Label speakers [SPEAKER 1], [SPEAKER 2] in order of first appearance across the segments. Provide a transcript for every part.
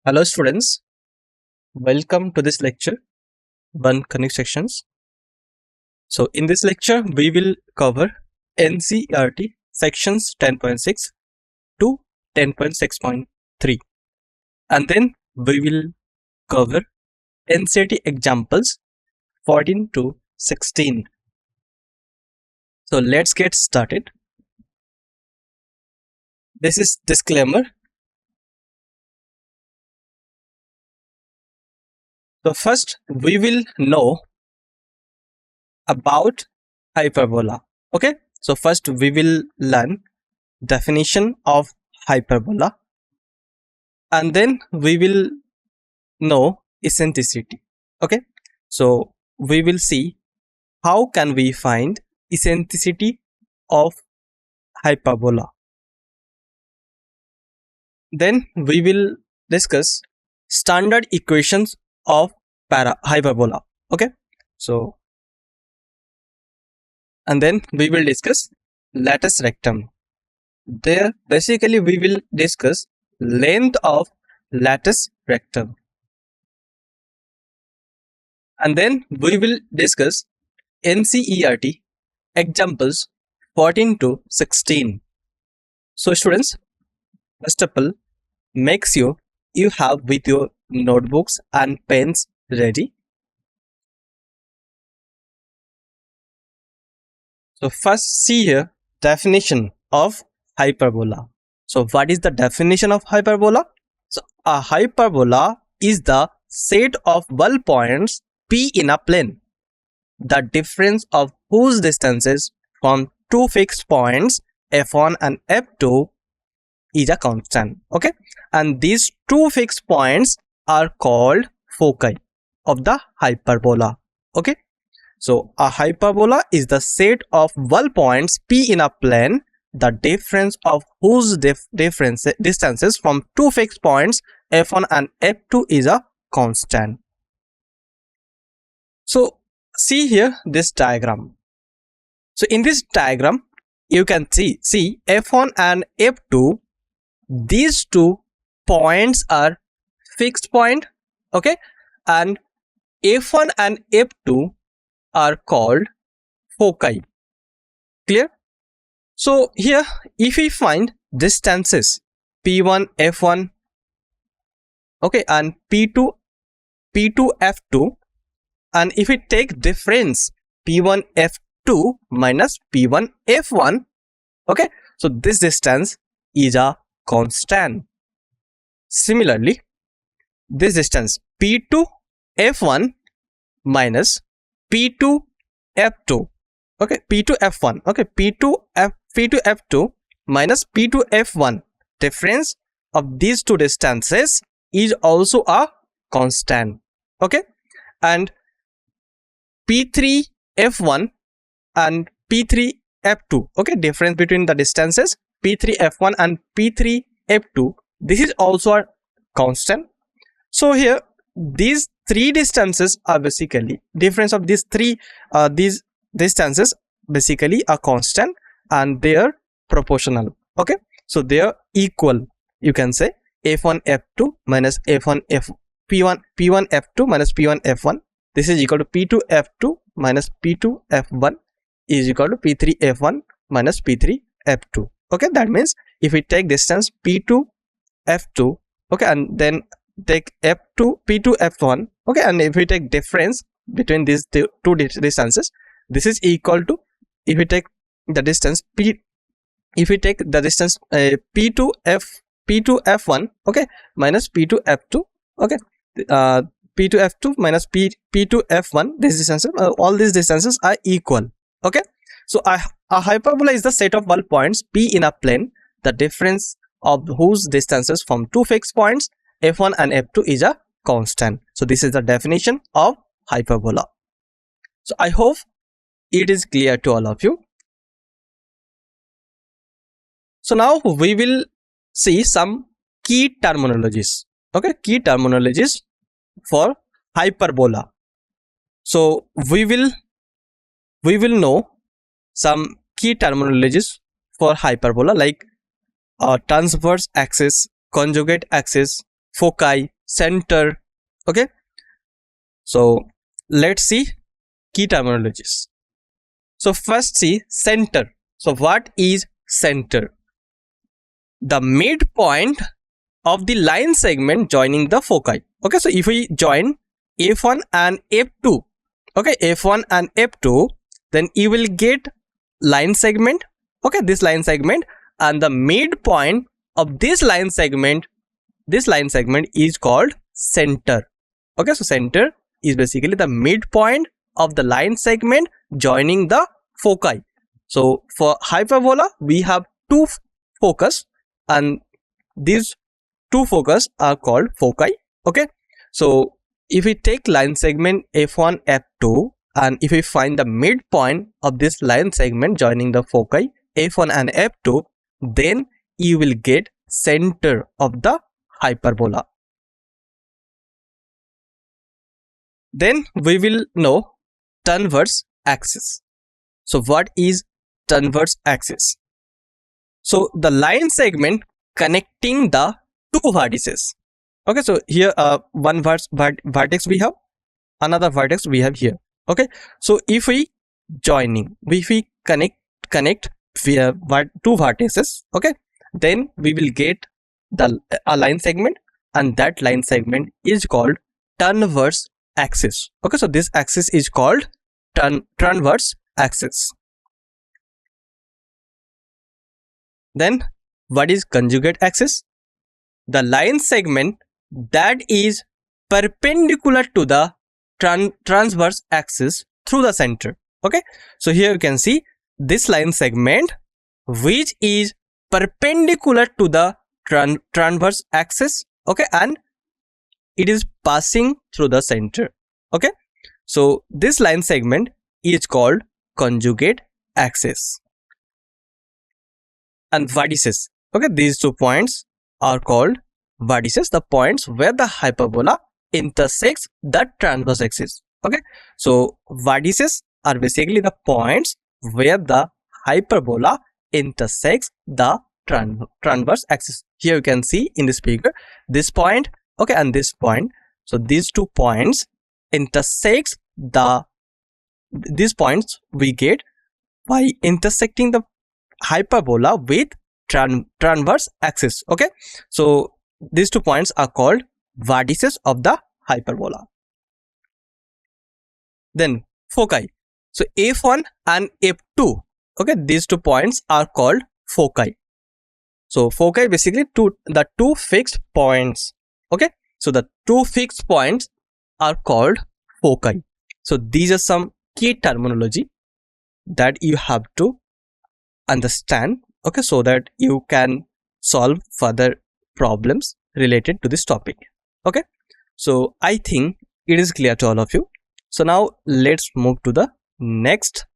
[SPEAKER 1] Hello students, welcome to this lecture 1 Conic Sections. So in this lecture we will cover NCERT sections 10.6 to 10.6.3 and then we will cover NCERT examples 14 to 16. So let's get started. This is disclaimer. So first we will know about hyperbola. Okay, so first we will learn definition of hyperbola and then we will know eccentricity. Okay, so we will see how can we find eccentricity of hyperbola. Then we will discuss standard equations of hyperbola. Okay, so and then we will discuss latus rectum. There basically we will discuss length of latus rectum and then we will discuss NCERT examples 14 to 16. So students, first of all, make sure you have with your notebooks and pens ready. So first see here definition of hyperbola. So what is the definition of hyperbola? So a hyperbola is the set of well points P in a plane, the difference of whose distances from two fixed points f1 and f2 is a constant. Okay, and these two fixed points are called foci of the hyperbola. Okay, so a hyperbola is the set of well points P in a plane, the difference of whose distances from two fixed points f1 and f2 is a constant. So see here this diagram. So in this diagram you can see f1 and f2, these two points are fixed point. Okay, and f1 and f2 are called foci. Clear? So here if we find distances p1 f1, okay, and p2 f2, and if we take difference p1 f2 minus p1 f1, okay, so this distance is a constant. Similarly, this distance p2 f1 minus p2 f2, okay, p2 f1, okay, p2 f2 minus p2 f1, difference of these two distances is also a constant. Okay, and p3 f1 and p3 f2, okay, difference between the distances p3 f1 and p3 f2, this is also a constant. So here these three distances are basically difference of these these distances basically a constant and they are proportional. Okay, so they are equal. You can say f1 f2 minus f1 p1 f2 minus p1 f1, this is equal to p2 f2 minus p2 f1 is equal to p3 f1 minus p3 f2. Okay, that means if we take distance p2 f2, okay, and then take f2 p2 f1, okay, and if we take difference between these two distances, this is equal to, if we take the distance p, if we take the distance p2 f1, okay, minus p2 f2, okay, p2 f2 minus p2 f1, this distance, all these distances are equal. Okay, so a hyperbola is the set of well points P in a plane, the difference of whose distances from two fixed points f1 and f2 is a constant. So this is the definition of hyperbola. So I hope it is clear to all of you. So now we will see some key terminologies. Okay, key terminologies for hyperbola. So we will know some key terminologies for hyperbola like transverse axis, conjugate axis, foci, center. Okay, so let's see key terminologies. So first see center. So what is center? The midpoint of the line segment joining the foci. Okay, so if we join F1 and F2, okay, F1 and F2, then you will get line segment, okay, this line segment, and the midpoint of this line segment is called center. Okay, so center is basically the midpoint of the line segment joining the foci. So for hyperbola, we have two focus, and these two focus are called foci. Okay, so if we take line segment F1, F2, and if we find the midpoint of this line segment joining the foci F1 and F2, then you will get center of the hyperbola. Then we will know transverse axis. So what is transverse axis? So the line segment connecting the two vertices. Okay, so here one vertex we have, another vertex we have here. Okay, so if we connect via two vertices, okay, then we will get a line segment, and that line segment is called transverse axis. Okay, so this axis is called transverse axis. Then what is conjugate axis? The line segment that is perpendicular to the transverse axis through the center. Okay, so here you can see this line segment which is perpendicular to the transverse axis, okay, and it is passing through the center. Okay, so this line segment is called conjugate axis. And vertices, okay, these 2 points are called vertices, the points where the hyperbola intersects the transverse axis. Okay, so vertices are basically the points where the hyperbola intersects the transverse axis. Here you can see in this figure this point, okay, and this point. So these 2 points intersects these points we get by intersecting the hyperbola with transverse axis. Okay, so these 2 points are called vertices of the hyperbola. Then foci. So F1 and F2, okay, these 2 points are called foci. So foci basically the two fixed points. Okay, so the 2 fixed points are called foci. So these are some key terminology that you have to understand, okay, so that you can solve further problems related to this topic. Okay, so I think it is clear to all of you. So now let's move to the next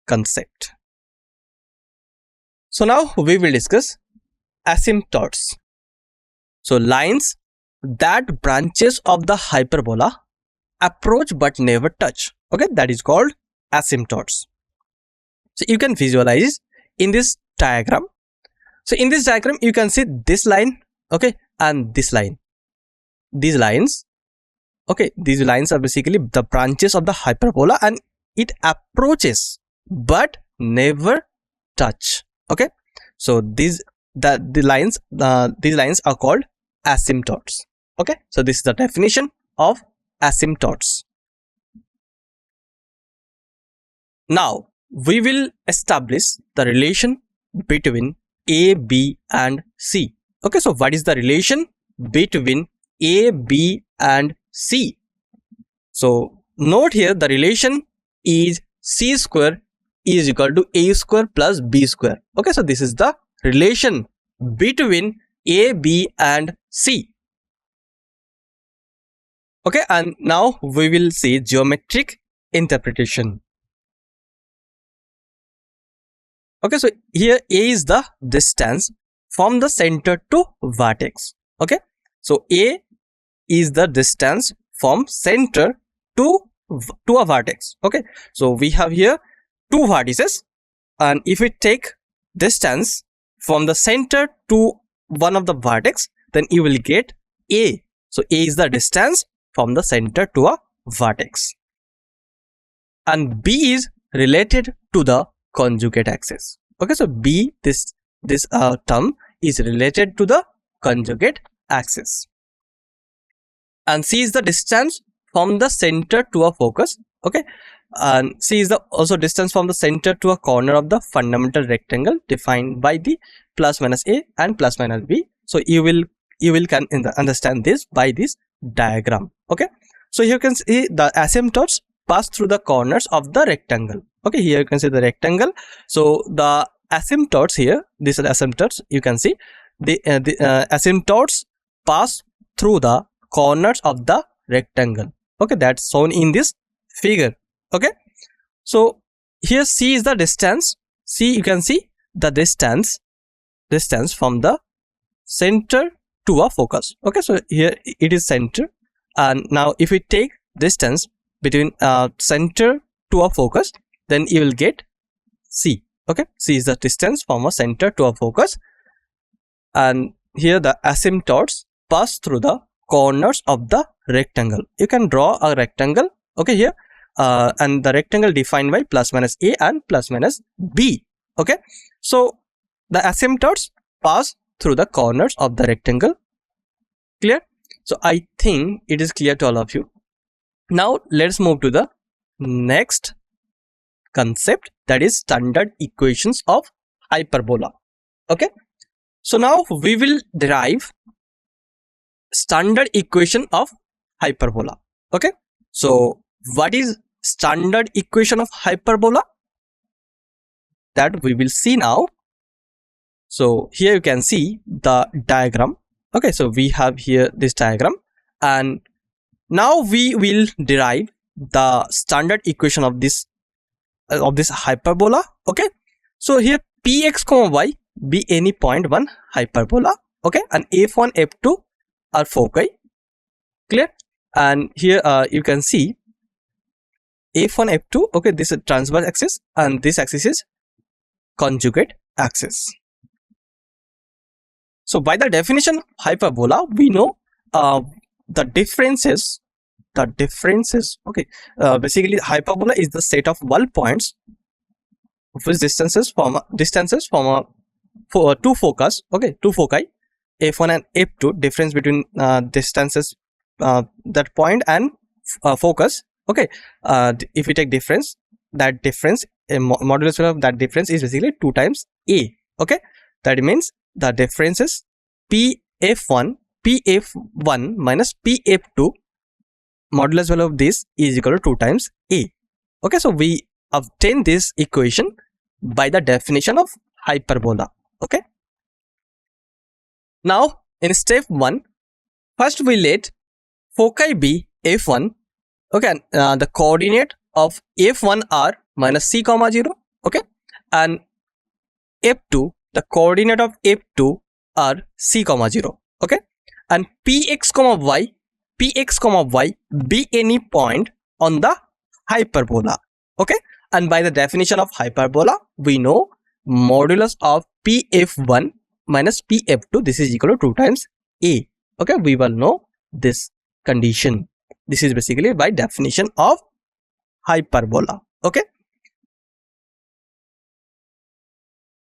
[SPEAKER 1] concept. So now we will discuss asymptotes. So lines that branches of the hyperbola approach but never touch, okay, that is called asymptotes. So you can visualize in this diagram. So in this diagram you can see this line, okay, and this line. These lines, okay, these lines are basically the branches of the hyperbola, and it approaches but never touch. Okay, so these lines are called asymptotes. Okay, so this is the definition of asymptotes. Now we will establish the relation between A, B and C. Okay, so what is the relation between A, B and C? So note here the relation is C square is equal to A square plus B square. Okay, so this is the relation between A, B and C. Okay, and now we will see geometric interpretation. Okay, so here A is the distance from the center to vertex. Okay, so A is the distance from center to a vertex. Okay, so we have here 2 vertices, and if we take distance from the center to one of the vertex, then you will get A. So A is the distance from the center to a vertex. And B is related to the conjugate axis. Okay, so B, this term is related to the conjugate axis. And C is the distance from the center to a focus. Okay, and C is the also distance from the center to a corner of the fundamental rectangle defined by the plus minus A and plus minus B. So you will can understand this by this diagram. Okay, so here you can see the asymptotes pass through the corners of the rectangle. Okay, here you can see the rectangle. So the asymptotes here, these are the asymptotes. You can see the asymptotes pass through the corners of the rectangle. Okay, that's shown in this figure. Okay, so here C is the distance. C, you can see the distance from the center to a focus. Okay, so here it is center, and now if we take distance between center to a focus, then you will get C. Okay, C is the distance from a center to a focus, and here the asymptotes pass through the corners of the rectangle. You can draw a rectangle. Okay, here and the rectangle defined by plus minus A and plus minus B. Okay, so the asymptotes pass through the corners of the rectangle. Clear? So I think it is clear to all of you. Now let's move to the next concept, that is standard equations of hyperbola. Okay, so now we will derive standard equation of hyperbola. Okay, so what is standard equation of hyperbola? That we will see now. So here you can see the diagram. Okay, so we have here this diagram, and now we will derive the standard equation of this hyperbola. Okay, so here px comma y be any point one hyperbola. Okay, and f1 f2 are foci. Clear? And here you can see f1 f2. Okay, this is transverse axis and this axis is conjugate axis. So by the definition of hyperbola, we know the differences. Okay, basically hyperbola is the set of wall points whose distances from two focus. Okay, two foci f1 and f2, difference between distances that point and focus. Okay, if we take difference, that difference modulus of that difference is basically 2 times A. Okay, that means the difference is pf1 minus pf2, modulus value of this is equal to 2 times A. Okay, so we obtain this equation by the definition of hyperbola. Okay, now in step 1, first we let foci be f1. Okay, and the coordinate of f1 are minus c comma 0. Okay, and f2, the coordinate of f2 are c comma 0. Okay, and px comma y be any point on the hyperbola. Okay, and by the definition of hyperbola, we know modulus of pf1 minus pf2, this is equal to 2 times A. Okay, we will know this condition. This is basically by definition of hyperbola. Okay,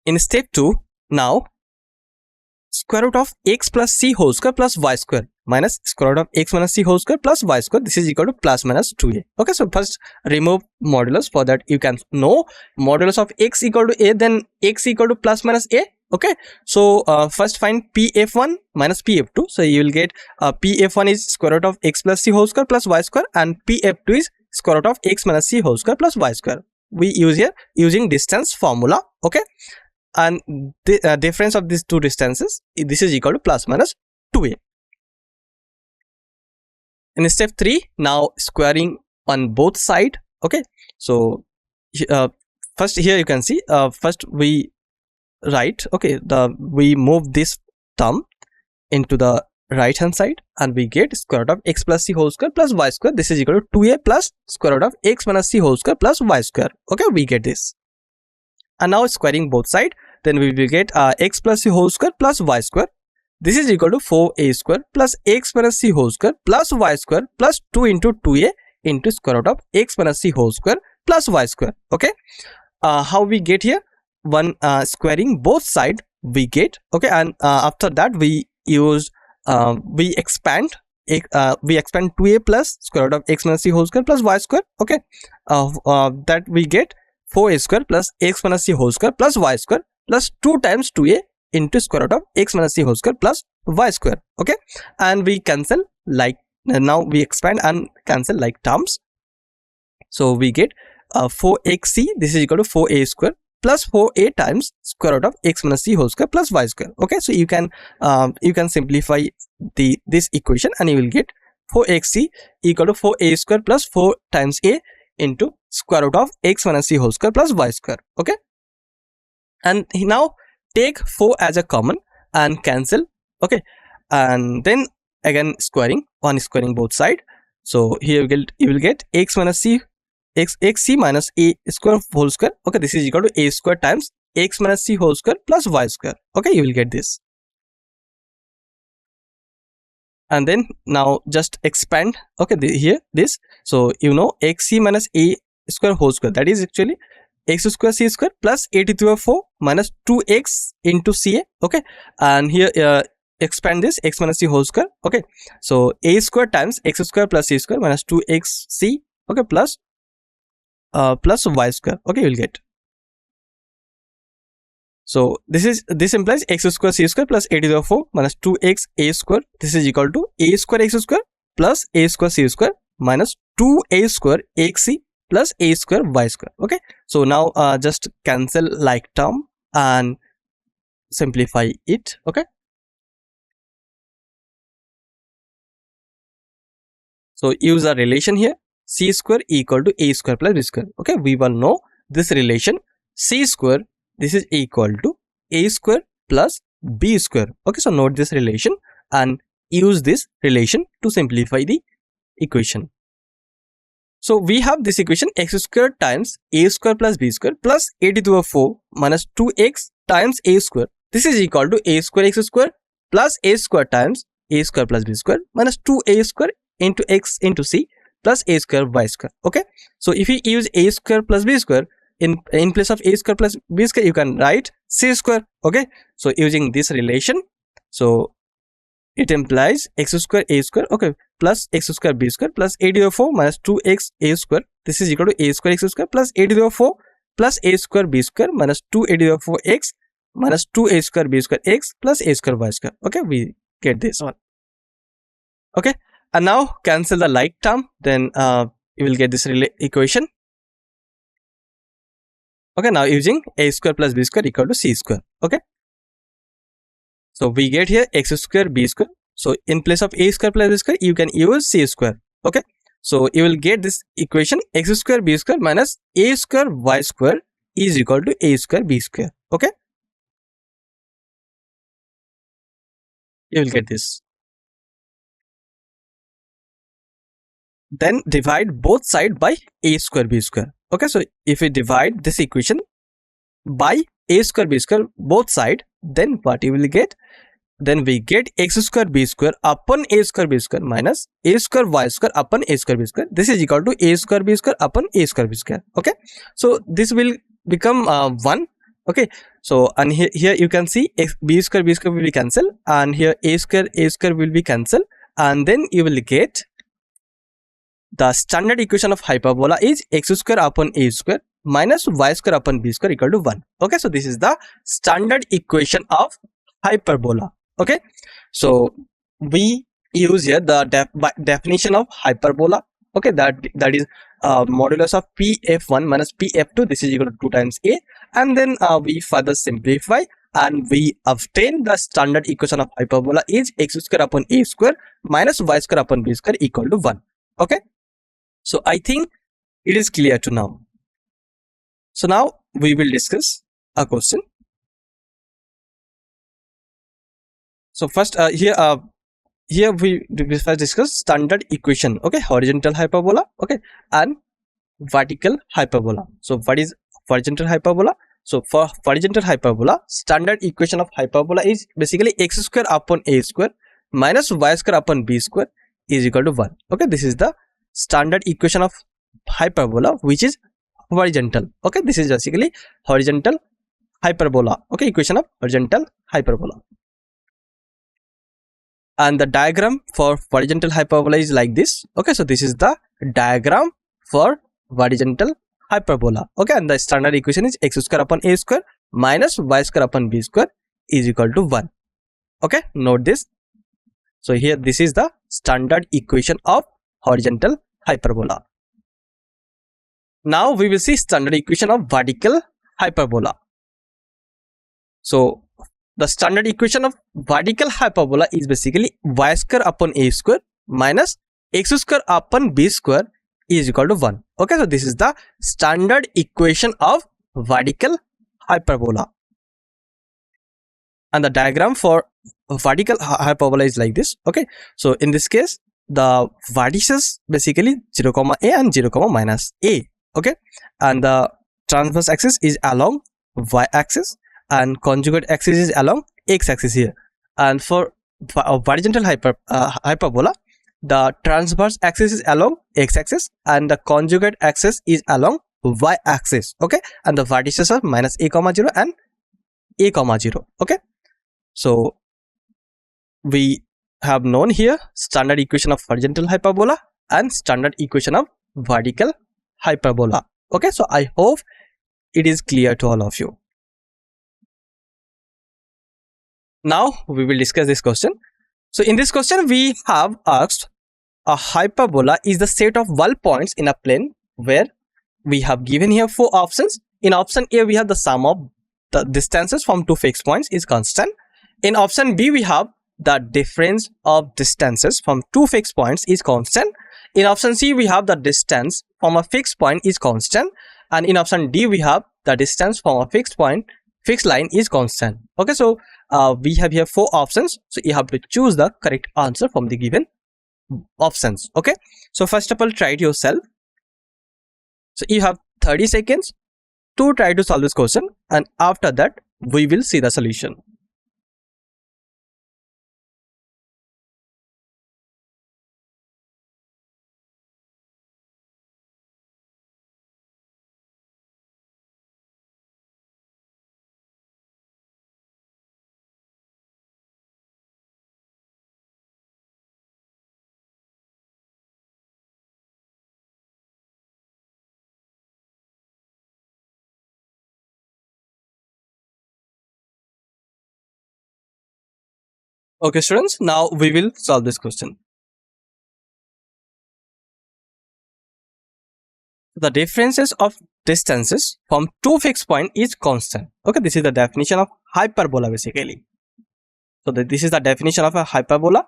[SPEAKER 1] in step 2, now square root of x plus c whole square plus y square minus square root of x minus c whole square plus y square, this is equal to plus minus 2a. Okay, so first remove modulus. For that you can know modulus of x equal to a, then x equal to plus minus a. Okay, so first find pf1 minus pf2. So you will get pf1 is square root of x plus c whole square plus y square, and pf2 is square root of x minus c whole square plus y square. We use here using distance formula. Okay, and the difference of these two distances, this is equal to plus minus 2a. In step 3, now squaring on both sides. Okay, so first here you can see first we write, okay, we move this term into the right hand side and we get square root of x plus c whole square plus y square, this is equal to 2a plus square root of x minus c whole square plus y square. Okay, we get this, and now squaring both sides, then we will get x plus c whole square plus y square. this is equal to 4a square plus x minus c whole square plus y square plus 2 into 2a into square root of x minus c whole square plus y square. Okay, how we get here? One squaring both side we get. Okay, and after that we use we expand 2a plus square root of x minus c whole square plus y square. Okay, that we get 4a square plus x minus c whole square plus y square plus 2 times 2a into square root of x minus c whole square plus y square. Okay, and we cancel like, now we expand and cancel like terms. So we get 4xc, this is equal to 4a square plus 4a times square root of x minus c whole square plus y square. Okay, so you can simplify this equation and you will get 4xc equal to 4a square plus 4 times a into square root of x minus c whole square plus y square. Okay, and now take 4 as a common and cancel. Okay, and then again squaring both side. So here you will get x minus c xc minus a square whole square. Okay, this is equal to a square times x minus c whole square plus y square. Okay, you will get this. And then now just expand. Okay, here this. So you know xc minus a square whole square, that is actually x square c square plus a to the power 4 minus 2x into ca. Okay, and here expand this x minus c whole square. Okay, so a square times x square plus c square minus 2xc. Okay, plus y square. Okay, you will get. So this implies x square c square plus a to the power 4 minus 2x a square. This is equal to a square x square plus a square c square minus 2a square xc plus a square y square. Okay, so now just cancel like term and simplify it. Okay, so use a relation here, c square equal to a square plus b square. Okay, we will know this relation, c square, this is equal to a square plus b square. Okay, so note this relation and use this relation to simplify the equation. So we have this equation, x square times a square plus b square plus a to the power 4 minus 2x times a square. This is equal to a square x square plus a square times a square plus b square minus 2a square into x into c plus a square y square. Okay, so if you use a square plus b square, in place of a square plus b square you can write c square. Okay, so using this relation, so it implies x square a square, okay, plus x square b square plus a to the power 4 minus 2x a square. This is equal to a square x square plus a to the power 4 plus a square b square minus 2a to the power 4 x minus 2a square b square x plus a square y square. Okay, we get this one. Okay, and now cancel the like term, then you will get this equation. Okay, now using a square plus b square equal to c square. Okay, so we get here x square b square. So in place of a square plus b square you can use c square. Okay, so you will get this equation, x square b square minus a square y square is equal to a square b square. Okay, you will get this. Then divide both sides by a square b square. Okay, so if we divide this equation by a square b square both sides, then what you will get? Then we get x square b square upon a square b square minus a square y square upon a square b square. This is equal to a square b square upon a square b square. Okay, so this will become 1. Okay, so and here you can see b square will be cancelled, and here a square will be cancelled, and then you will get the standard equation of hyperbola is x square upon a square minus y square upon b square equal to 1. Okay, so this is the standard equation of hyperbola. Okay, so we use here the definition of hyperbola. Okay, that is modulus of pf1 minus pf2. This is equal to 2 times a, and then we further simplify and we obtain the standard equation of hyperbola is x square upon a square minus y square upon b square equal to 1. Okay, so I think it is clear to now. So now we will discuss a question. So first here we first discuss standard equation. Okay, horizontal hyperbola, okay, and vertical hyperbola. So what is horizontal hyperbola? So for horizontal hyperbola, standard equation of hyperbola is basically x square upon a square minus y square upon b square is equal to 1. Okay, this is the standard equation of hyperbola which is horizontal. Okay, this is basically horizontal hyperbola. Okay, equation of horizontal hyperbola. And the diagram for horizontal hyperbola is like this. Okay, so this is the diagram for horizontal hyperbola. Okay, and the standard equation is x square upon a square minus y square upon b square is equal to 1. Okay, note this. So here this is the standard equation of horizontal hyperbola. Now we will see standard equation of vertical hyperbola. So the standard equation of vertical hyperbola is basically y square upon a square minus x square upon b square is equal to 1. Okay, so this is the standard equation of vertical hyperbola. And the diagram for vertical hyperbola is like this. Okay, so in this case, the vertices basically 0, a and 0, minus a. Okay, and the transverse axis is along y axis and conjugate axis is along x axis here. And for horizontal hyperbola, the transverse axis is along x axis and the conjugate axis is along y axis. Okay, and the vertices are minus a, 0 and a, 0. Okay, so we have known here standard equation of horizontal hyperbola and standard equation of vertical hyperbola. Okay, so I hope it is clear to all of you. Now we will discuss this question. So in this question we have asked a hyperbola is the set of wall points in a plane where we have given here 4 options. In option A we have the sum of the distances from 2 fixed points is constant. In option B we have the difference of distances from 2 fixed points is constant. In option C we have the distance from a fixed point is constant, and in option D we have the distance from a fixed line is constant. Okay, so we have here 4 options, so you have to choose the correct answer from the given options. Okay, so first of all try it yourself. So you have 30 seconds to try to solve this question, and after that we will see the solution. Okay students, now we will solve this question. The differences of distances from 2 fixed points is constant. Okay, this is the definition of hyperbola basically. So this is the definition of a hyperbola,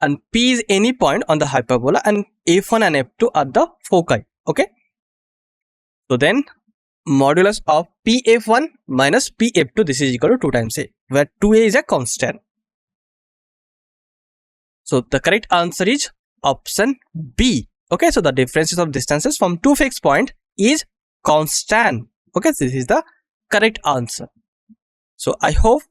[SPEAKER 1] and P is any point on the hyperbola and F1 and F2 are the foci. Okay, so then modulus of PF1 minus PF2, this is equal to 2 times A, where 2A is a constant. So the correct answer is option B. Okay, so the differences of distances from 2 fixed points is constant. Okay, so this is the correct answer. So I hope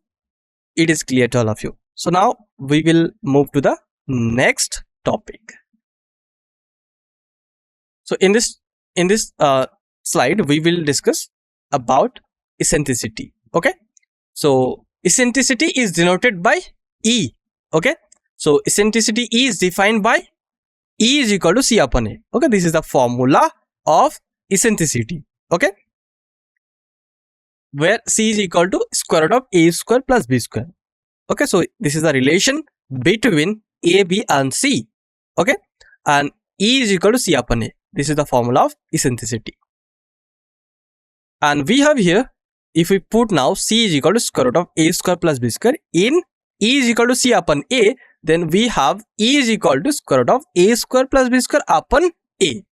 [SPEAKER 1] it is clear to all of you. So now we will move to the next topic. So in this slide we will discuss about eccentricity. Okay, so eccentricity is denoted by E. Okay, so eccentricity is defined by E is equal to C upon A. Okay, this is the formula of eccentricity. Okay, where C is equal to square root of A square plus B square. Okay, so this is the relation between A, B and C. Okay, and E is equal to C upon A. This is the formula of eccentricity. And we have here, if we put now C is equal to square root of A square plus B square in E is equal to C upon A, then we have E is equal to square root of A square plus B square upon A.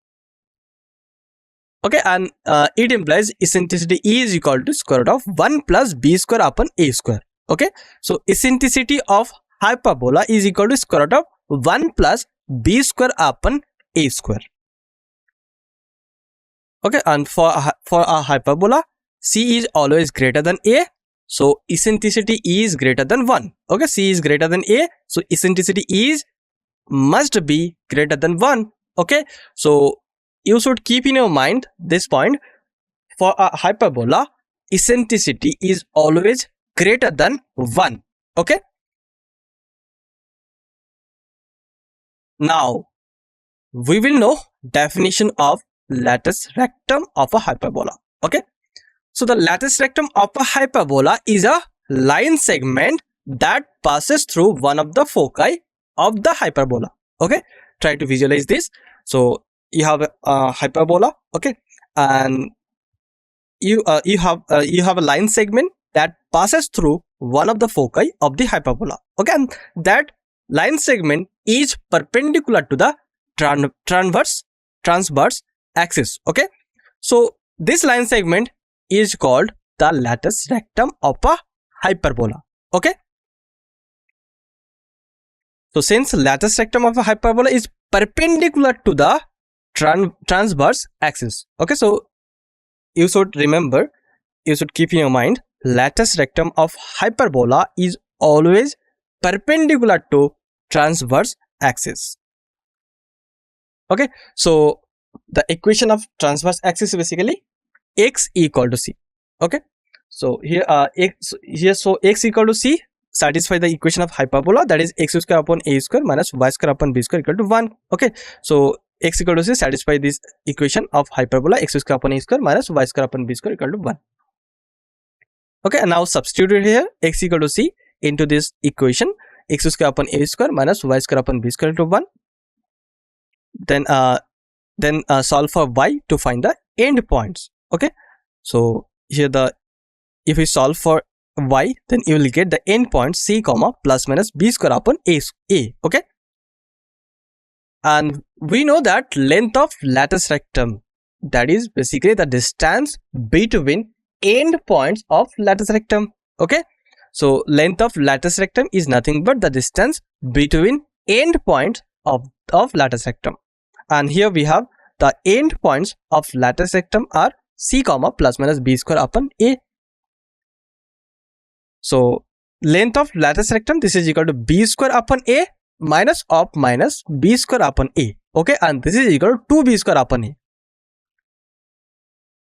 [SPEAKER 1] Okay, and it implies eccentricity E is equal to square root of 1 plus B square upon A square. Okay, so eccentricity of hyperbola is equal to square root of 1 plus B square upon A square. Okay, and for a hyperbola, C is always greater than A, so eccentricity is greater than 1. Okay, C is greater than A, so eccentricity is must be greater than 1. Okay, so you should keep in your mind this point. For a hyperbola, eccentricity is always greater than 1. Okay, now we will know definition of latus rectum of a hyperbola. Okay, so the latus rectum of a hyperbola is a line segment that passes through one of the foci of the hyperbola. Okay, try to visualize this. So you have a hyperbola, okay, and you have a line segment that passes through one of the foci of the hyperbola. Okay, and that line segment is perpendicular to the transverse axis. Okay, so this line segment is called the latus rectum of a hyperbola. Okay, so since latus rectum of a hyperbola is perpendicular to the transverse axis, okay, so you should remember, you should keep in your mind, latus rectum of hyperbola is always perpendicular to transverse axis. Okay, so the equation of transverse axis is basically x equal to c. Okay, so here so x equal to c satisfy the equation of hyperbola, that is x square upon a square minus y square upon b square equal to 1. Okay, so x equal to c satisfy this equation of hyperbola, x square upon a square minus y square upon b square equal to 1. Okay, and now substitute here x equal to c into this equation, x square upon a square minus y square upon b square equal to 1. Then solve for y to find the end points. Okay, so here if we solve for y, then you will get the end point c comma plus minus b square upon a. Okay, and we know that length of latus rectum, that is basically the distance between end points of latus rectum. Okay, so length of latus rectum is nothing but the distance between end points of latus rectum, and here we have the end points of latus rectum are c comma plus minus b square upon a. So length of latus rectum, this is equal to b square upon a minus of minus b square upon a. Okay, and this is equal to 2b square upon a.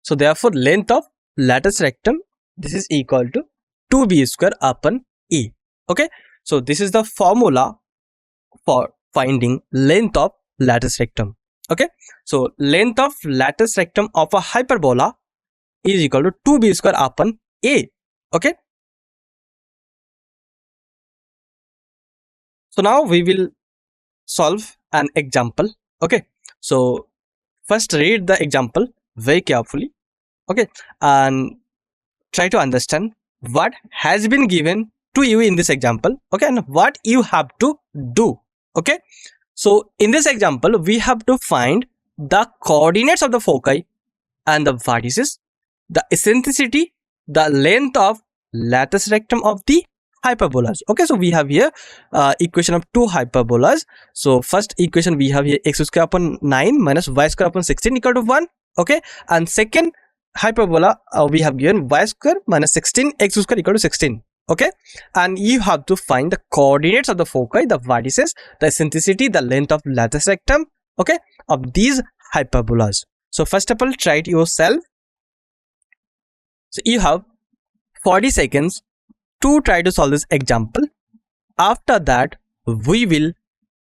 [SPEAKER 1] So therefore length of latus rectum, this is equal to 2b square upon a. Okay, so this is the formula for finding length of latus rectum. Okay, so length of latus rectum of a hyperbola is equal to 2b square upon a. Okay, so now we will solve an example. Okay, so first read the example very carefully. Okay, and try to understand what has been given to you in this example. Okay, and what you have to do. Okay, so in this example we have to find the coordinates of the foci and the vertices, the eccentricity, the length of latus rectum of the hyperbolas. Okay, so we have here equation of two hyperbolas. So first equation we have here x square upon 9 minus y square upon 16 equal to 1. Okay, and second hyperbola we have given y square minus 16 x square equal to 16. Okay, and you have to find the coordinates of the foci, the vertices, the eccentricity, the length of latus rectum, okay, of these hyperbolas. So first of all, try it yourself. So you have 40 seconds to try to solve this example. After that, we will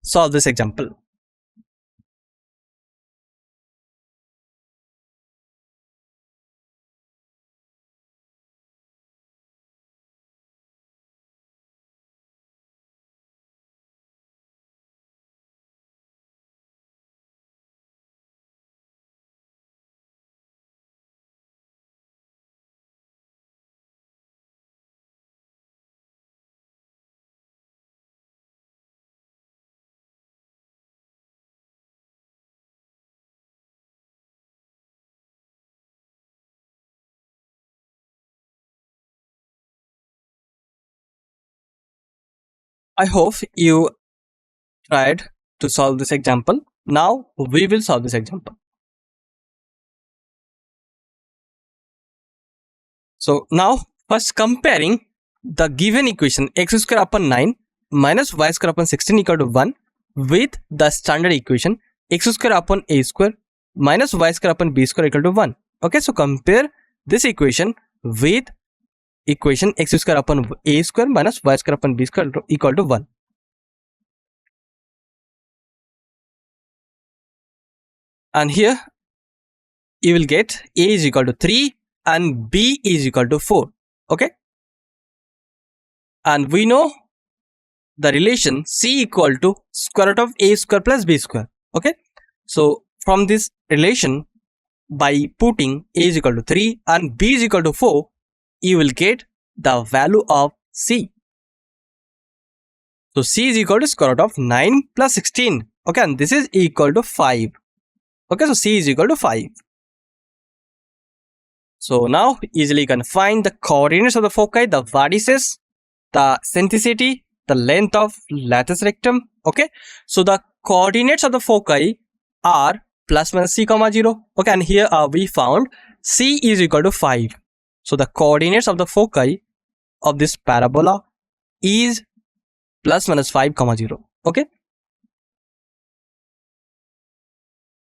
[SPEAKER 1] solve this example. I hope you tried to solve this example. Now we will solve this example. So now first comparing the given equation x square upon 9 minus y square upon 16 equal to 1 with the standard equation x square upon a square minus y square upon b square equal to 1. Okay, so compare this equation with equation x square upon a square minus y square upon b square equal to 1. And here you will get a is equal to 3 and b is equal to 4. Okay, and we know the relation c equal to square root of a square plus b square. Okay, so from this relation, by putting a is equal to 3 and b is equal to 4, you will get the value of c. So c is equal to square root of 9 plus 16. Okay, and this is equal to 5. Okay, so c is equal to 5. So now easily you can find the coordinates of the foci, the vertices, the eccentricity, the length of latus rectum. Okay, so the coordinates of the foci are plus minus c comma 0. Okay, and here we found c is equal to 5. So the coordinates of the foci of this parabola is plus minus 5 comma 0. Okay,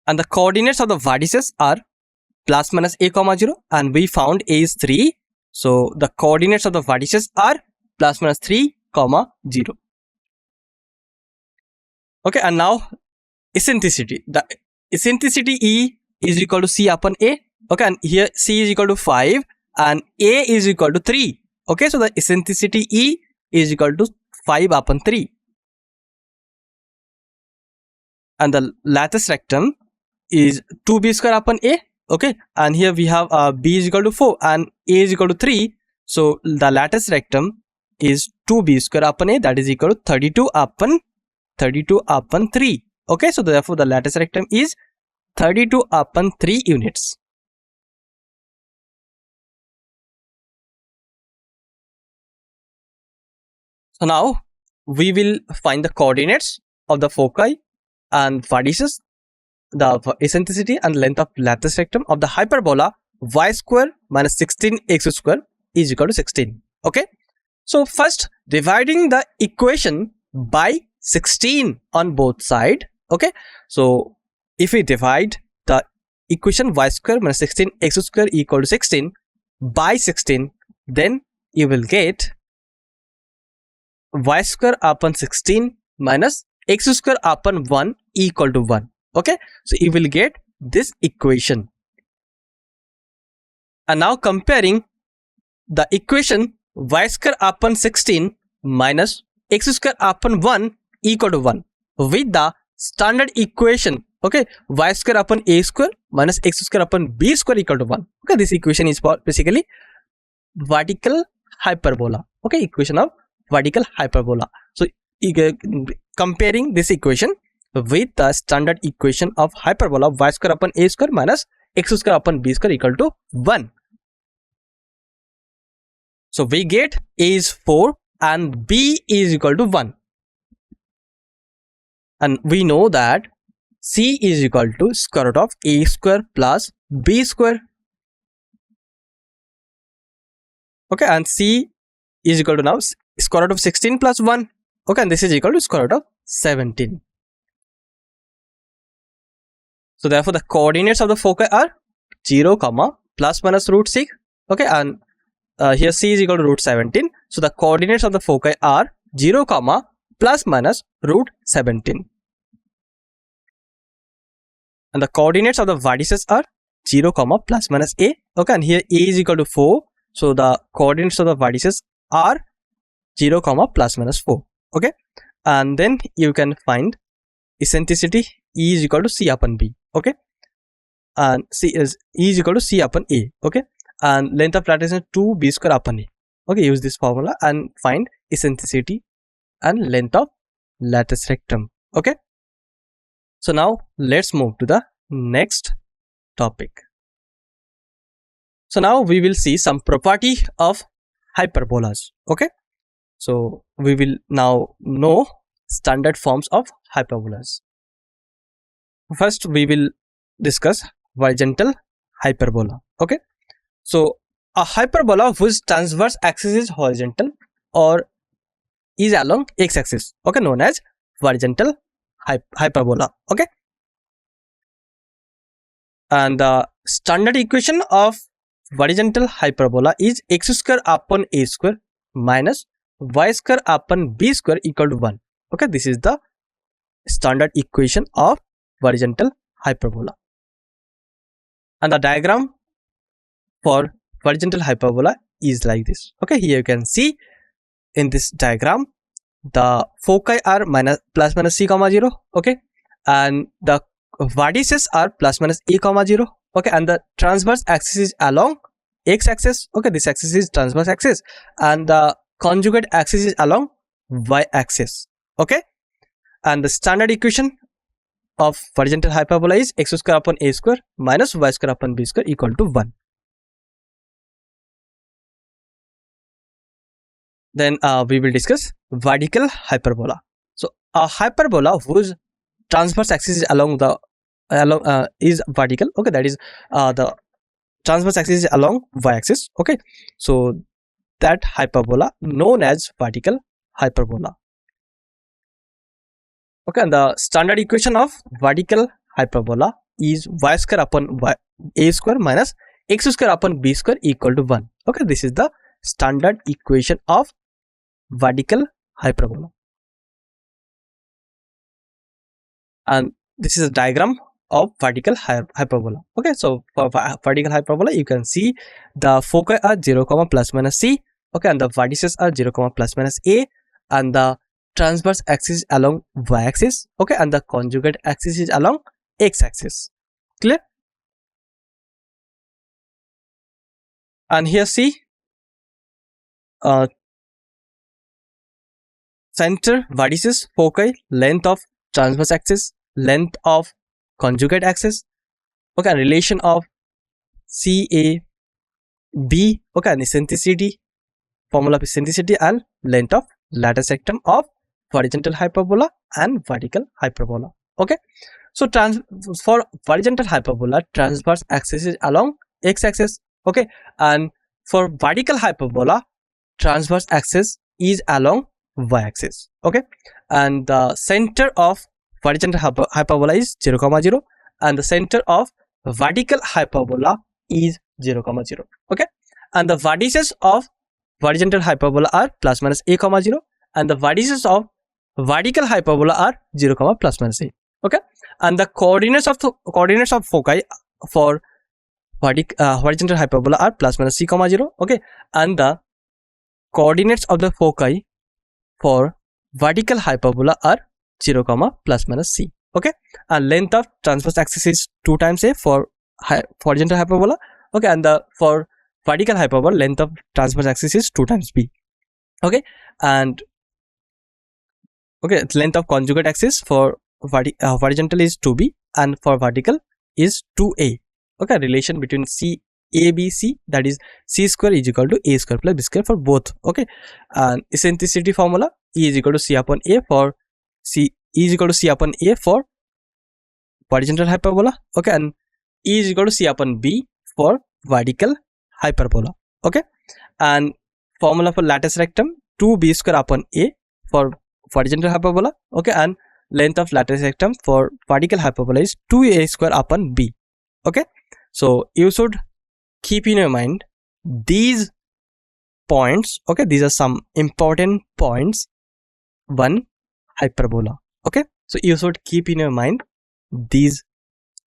[SPEAKER 1] and the coordinates of the vertices are plus minus a comma 0, and we found a is 3. So the coordinates of the vertices are plus minus 3 comma 0. Okay, and now eccentricity. The eccentricity E is equal to c upon a. Okay, and here c is equal to 5 and a is equal to 3. Okay, so the eccentricity E is equal to 5 upon 3. And the latus rectum is 2b square upon a. Okay, and here we have b is equal to 4 and a is equal to 3. So the latus rectum is 2b square upon a, that is equal to 32 upon 3. Okay, so therefore the latus rectum is 32 upon 3 units. So now we will find the coordinates of the foci and vertices, the eccentricity and length of latus rectum of the hyperbola y square minus 16x square is equal to 16. Okay, so first dividing the equation by 16 on both sides. Okay, so if we divide the equation y square minus 16x square equal to 16 by 16, then you will get y square upon 16 minus x square upon 1 equal to 1. Okay, so you will get this equation. And now comparing the equation y square upon 16 minus x square upon 1 equal to 1 with the standard equation. Okay, y square upon a square minus x square upon b square equal to 1. Okay, this equation is for basically vertical hyperbola. Okay, equation of vertical hyperbola. So comparing this equation with the standard equation of hyperbola y square upon a square minus x square upon b square equal to 1. So we get a is 4 and b is equal to 1. And we know that c is equal to square root of a square plus b square. Okay, and c is equal to now square root of 16 plus 1. Okay, and this is equal to square root of 17. So therefore the coordinates of the foci are 0 comma plus minus root 6. Okay, and here c is equal to root 17. So the coordinates of the foci are 0 comma plus minus root 17. And the coordinates of the vertices are 0 comma plus minus a. Okay, and here a is equal to 4. So the coordinates of the vertices are 0 comma plus minus 4. Okay, and then you can find eccentricity E is equal to c upon b. Okay, and c is E is equal to c upon a. Okay, and length of lattice is 2b square upon a. Okay, use this formula and find eccentricity and length of lattice rectum. Okay, so now let's move to the next topic. So now we will see some property of hyperbolas. Okay, so we will now know standard forms of hyperbolas. First we will discuss horizontal hyperbola. Okay, so a hyperbola whose transverse axis is horizontal or is along x-axis, okay, known as horizontal hyperbola, okay. And the standard equation of horizontal hyperbola is x square upon a square minus y square upon b square equal to 1, okay. This is the standard equation of horizontal hyperbola. And the diagram for horizontal hyperbola is like this, okay. Here you can see in this diagram the foci are plus minus c comma 0, okay, and the vertices are plus minus a comma 0, okay, and the transverse axis is along x-axis, okay. This axis is transverse axis, and the conjugate axis is along y-axis, okay. And the standard equation of horizontal hyperbola is x square upon a square minus y square upon b square equal to 1. Then we will discuss vertical hyperbola. So a hyperbola whose transverse axis is along is vertical, okay, that is the transverse axis is along y-axis, okay. So that hyperbola known as vertical hyperbola, okay. And the standard equation of vertical hyperbola is y square upon a square minus x square upon b square equal to 1, okay. This is the standard equation of vertical hyperbola, and this is a diagram of vertical hyperbola, okay. So for vertical hyperbola you can see the foci are 0 comma plus minus c, okay, and the vertices are 0 comma plus minus a, and the transverse axis is along y-axis, okay, and the conjugate axis is along x-axis. Clear? And here see center, vertices, foci, length of transverse axis, length of conjugate axis, okay, and relation of CAB, okay, and eccentricity, formula of eccentricity, and length of lattice rectum of horizontal hyperbola and vertical hyperbola, okay. So for horizontal hyperbola, transverse axis is along x-axis, okay, and for vertical hyperbola, transverse axis is along y-axis, okay, and the center of horizontal hyperbola is 0 comma 0, and the center of vertical hyperbola is 0 comma 0, okay, and the vertices of horizontal hyperbola are plus minus a comma 0, and the vertices of vertical hyperbola are 0 comma plus minus a, okay, and the coordinates of foci for horizontal hyperbola are plus minus c comma 0, okay, and the coordinates of the foci for vertical hyperbola are 0 comma plus minus c, okay, and length of transverse axis is 2 times a for horizontal hyperbola, okay, and for vertical hyperbola length of transverse axis is 2 times b, okay, and okay, length of conjugate axis for horizontal is 2b and for vertical is 2a, okay. Relation between ABC, that is c square is equal to a square plus b square for both, okay, and eccentricity formula E is equal to c upon a for E is equal to c upon a for horizontal hyperbola, okay, and E is equal to c upon b for vertical hyperbola, okay, and formula for lattice rectum 2b square upon a for horizontal hyperbola, okay, and length of lattice rectum for vertical hyperbola is 2a square upon b, okay. So you should keep in your mind these points, okay. These are some important points. One hyperbola, okay. So you should keep in your mind these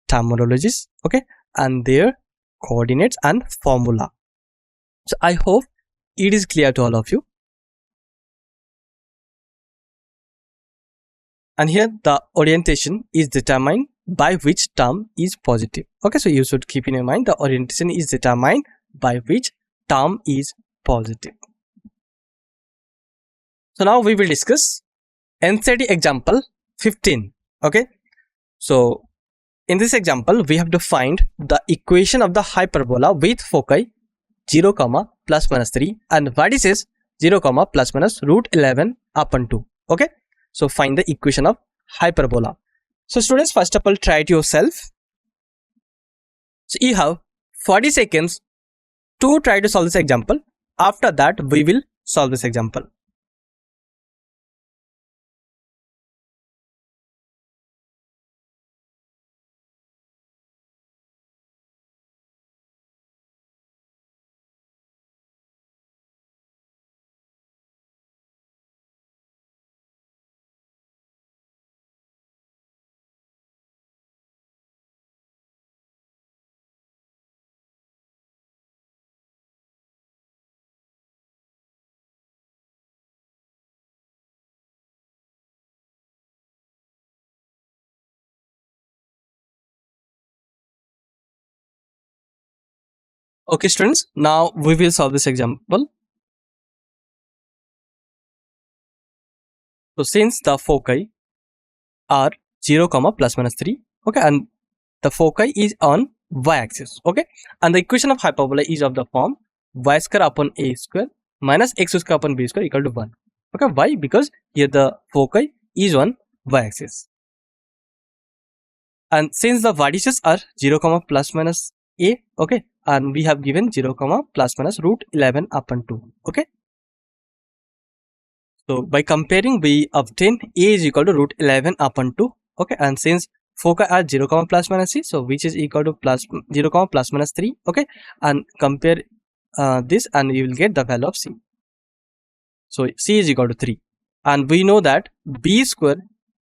[SPEAKER 1] terminologies, okay, and their coordinates and formula. So I hope it is clear to all of you. And here the orientation is determined by which term is positive, okay. So you should keep in your mind the orientation is determined by which term is positive. So now we will discuss NCERT example 15, okay. So in this example we have to find the equation of the hyperbola with foci 0 comma plus minus 3 and vertices 0 comma plus minus root 11 upon 2, okay. So find the equation of hyperbola. So students, first of all try it yourself. So you have 40 seconds to try to solve this example. After that, we will solve this example. Okay, students, now we will solve this example. So since the foci are 0, plus minus 3, okay, and the foci is on y-axis, okay, and the equation of hyperbola is of the form y square upon a square minus x square upon b square equal to 1. Okay, why? Because here the foci is on y-axis, and since the vertices are 0, plus minus a, okay, and we have given 0, plus minus root 11 upon 2, okay. So by comparing, we obtain a is equal to root 11 upon 2, okay, and since foci are 0, plus minus c, so which is equal to plus 0, plus minus 3, okay, and compare this and you will get the value of c. So c is equal to 3, and we know that b square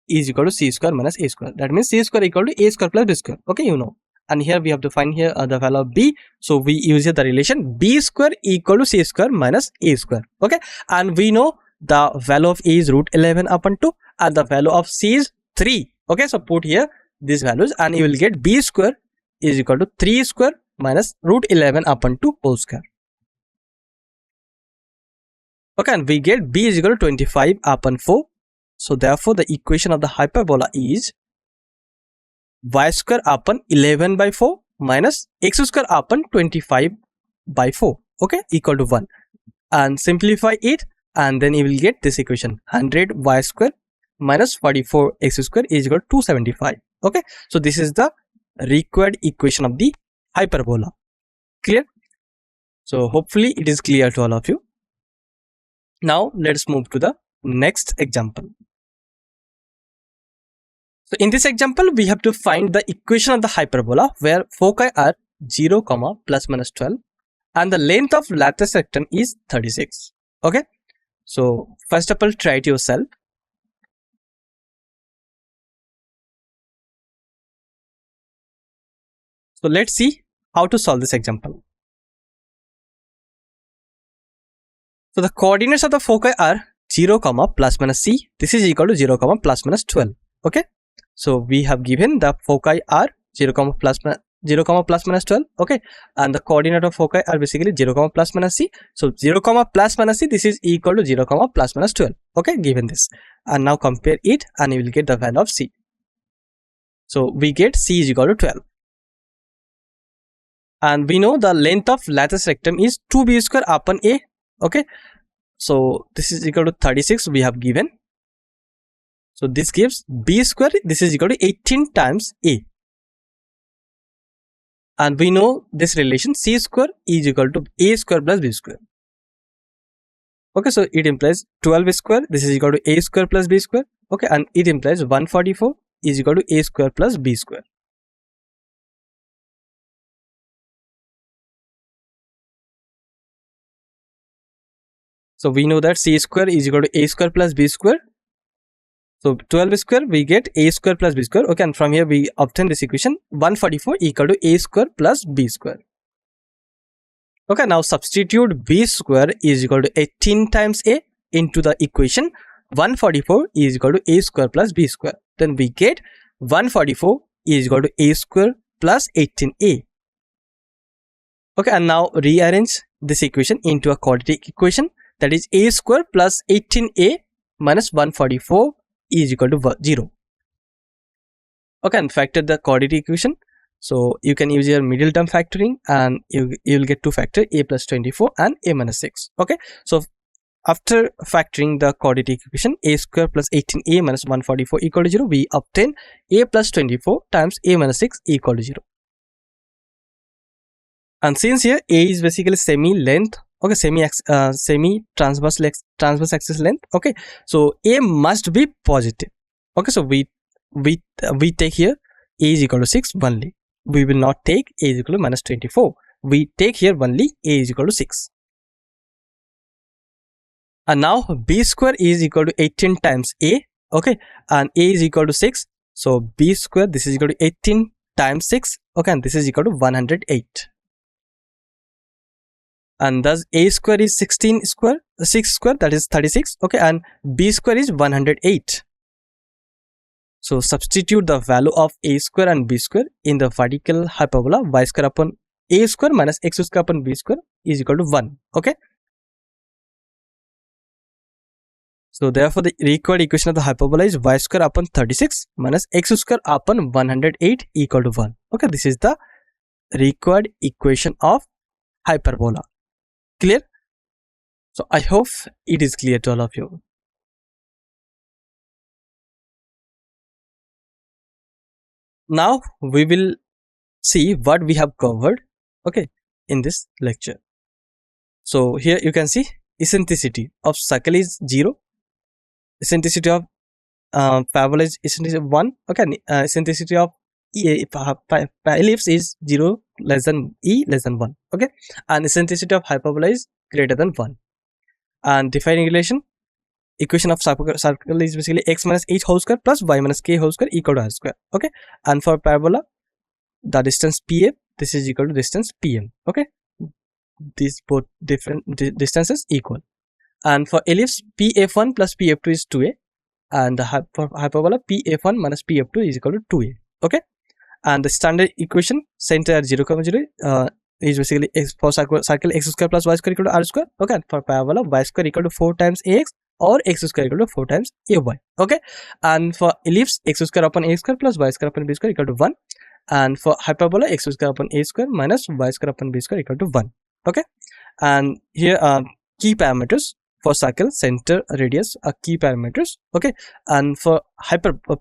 [SPEAKER 1] is equal to c square minus a square. That means c square equal to a square plus b square, okay, you know. And here we have to find here the value of b, so we use here the relation b square equal to c square minus a square, okay, and we know the value of a is root 11 upon 2 and the value of c is 3, okay. So put here these values and you will get b square is equal to 3 square minus root 11 upon 2 whole square, okay, and we get b is equal to 25 upon 4. So therefore the equation of the hyperbola is y square upon 11 by 4 minus x square upon 25 by 4, okay, equal to 1, and simplify it and then you will get this equation 100 y square minus 44 x square is equal to 275, okay. So this is the required equation of the hyperbola. Clear? So hopefully it is clear to all of you. Now let's move to the next example. So in this example, we have to find the equation of the hyperbola where foci are 0, plus minus 12 and the length of lattice rectum is 36, okay. So first of all, try it yourself. So let's see how to solve this example. So the coordinates of the foci are 0, plus minus c. This is equal to 0, plus minus 12, okay. So we have given the foci are 0, plus minus 12, okay, and the coordinate of foci are basically 0, plus minus c. So 0, plus minus c, this is equal to 0, plus minus 12, okay, given this, and now compare it and you will get the value of c. So we get c is equal to 12, and we know the length of lattice rectum is 2b square upon a, okay. So this is equal to 36 we have given. So this gives b square, this is equal to 18 times a. And we know this relation c square is equal to a square plus b square. Okay, so it implies 12 square, this is equal to a square plus b square. Okay, and it implies 144 is equal to a square plus b square. So we know that c square is equal to a square plus b square. So 12 square we get a square plus b square. Okay, and from here we obtain this equation 144 equal to a square plus b square. Okay, now substitute b square is equal to 18 times a into the equation 144 is equal to a square plus b square. Then we get 144 is equal to a square plus 18a. Okay, and now rearrange this equation into a quadratic equation, that is a square plus 18a minus 144 is equal to 0. Okay, and factor the quadratic equation. So you can use your middle term factoring and you will get to factor a plus 24 and a minus 6. Okay, so after factoring the quadratic equation a square plus 18a minus 144 equal to 0, we obtain a plus 24 times a minus 6 equal to 0. And since here A is basically semi length, okay, semi transverse axis length, okay, so A must be positive. Okay, so we take here A is equal to 6 only. We will not take A is equal to minus 24. We take here only A is equal to 6. And now B square is equal to 18 times A, okay, and A is equal to 6. So B square, this is equal to 18 times 6, okay, and this is equal to 108. And thus A square is 16 square, 6 square, that is 36, okay, and B square is 108. So substitute the value of A square and B square in the vertical hyperbola y square upon A square minus x square upon B square is equal to 1, okay. So therefore the required equation of the hyperbola is y square upon 36 minus x square upon 108 equal to 1. Okay, this is the required equation of hyperbola. Clear? So I hope it is clear to all of you. Now we will see what we have covered, okay, in this lecture. So here you can see eccentricity of circle is 0, eccentricity of parabola is eccentricity of 1, okay, eccentricity of ellipse is 0 less than e less than 1, okay, and eccentricity of hyperbola is greater than 1. And defining relation, equation of circle is basically x minus h whole square plus y minus k whole square equal to r square, okay, and for parabola the distance PF, this is equal to distance PM, okay, these both different distances equal. And for ellipse PF1 plus PF2 is 2a, and for hyperbola PF1 minus PF2 is equal to 2a, okay. And the standard equation center at 0, 0 is basically for circle x square plus y square equal to r square, okay, and for parabola y square equal to 4 times ax or x square equal to 4 times ay, okay. And for ellipse x square upon a square plus y square upon b square equal to 1, and for hyperbola x square upon a square minus y square upon b square equal to 1, okay. And here key parameters for circle, center, radius are key parameters, okay. And for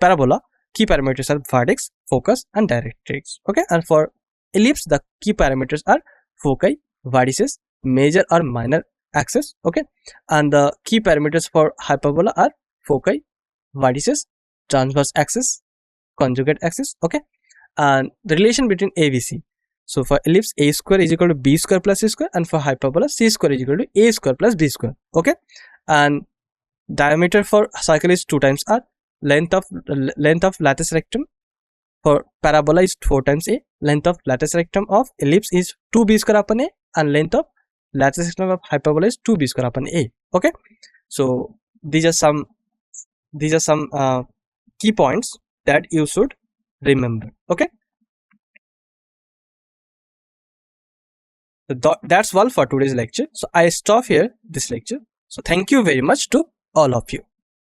[SPEAKER 1] parabola, key parameters are vertex, focus and directrix, okay. And for ellipse, the key parameters are foci, vertices, major or minor axis, okay. And the key parameters for hyperbola are foci, vertices, transverse axis, conjugate axis, okay. And the relation between ABC, so for ellipse a square is equal to b square plus c square, and for hyperbola c square is equal to a square plus b square, okay. And diameter for circle is 2 times r, length of lattice rectum for parabola is 4 times a, length of lattice rectum of ellipse is 2b square upon a, and length of lattice rectum of hyperbola is 2b square upon a, okay. So these are some key points that you should remember, okay. So that's all for today's lecture. So I stop here this lecture. So thank you very much to all of you.